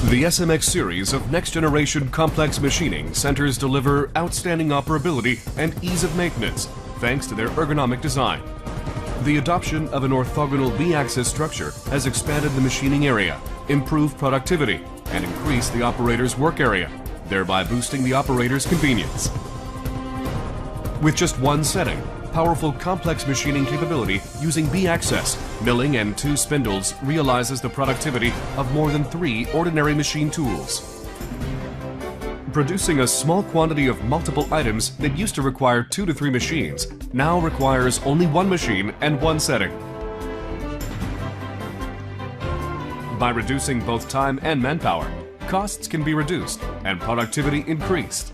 The SMX series of next-generation complex machining centers deliver outstanding operability and ease of maintenance, thanks to their ergonomic design. The adoption of an orthogonal B-axis structure has expanded the machining area, improved productivity, and increased the operator's work area, thereby boosting the operator's convenience. With just one setting, powerful complex machining capability using B-axis, milling and 2 spindles realizes the productivity of more than 3 ordinary machine tools. Producing a small quantity of multiple items that used to require 2 to 3 machines now requires only 1 machine and 1 setting. By reducing both time and manpower, costs can be reduced and productivity increased.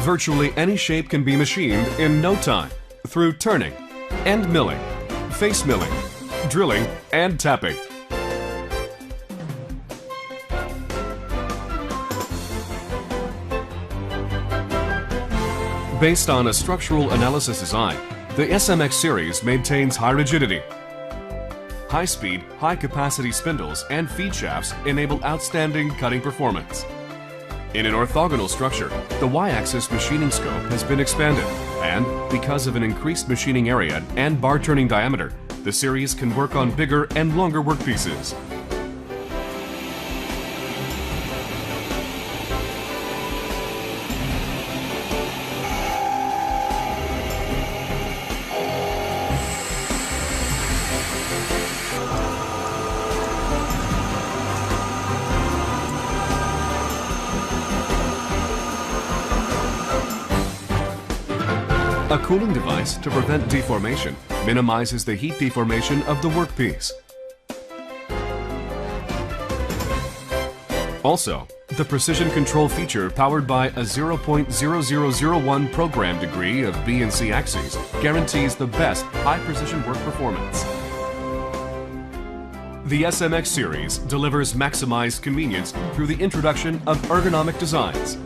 Virtually any shape can be machined in no time through turning, end milling, face milling, drilling, and tapping. Based on a structural analysis design, the SMX series maintains high rigidity. High-speed, high-capacity spindles and feed shafts enable outstanding cutting performance. In an orthogonal structure, the Y-axis machining scope has been expanded, and because of an increased machining area and bar turning diameter, the series can work on bigger and longer workpieces. A cooling device to prevent deformation minimizes the heat deformation of the workpiece. Also, the precision control feature powered by a 0.0001 program degree of B and C axes guarantees the best high-precision work performance. The SMX series delivers maximized convenience through the introduction of ergonomic designs.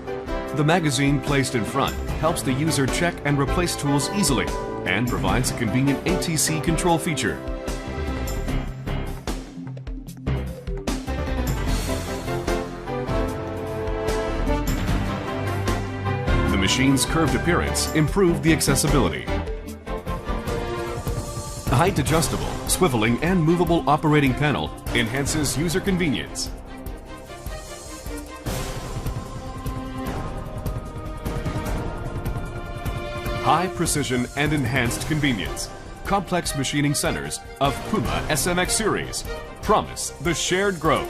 The magazine placed in front helps the user check and replace tools easily and provides a convenient ATC control feature. The machine's curved appearance improved the accessibility. The height adjustable, swiveling, and movable operating panel enhances user convenience. High precision and enhanced convenience. Complex machining centers of PUMA SMX series promise the shared growth.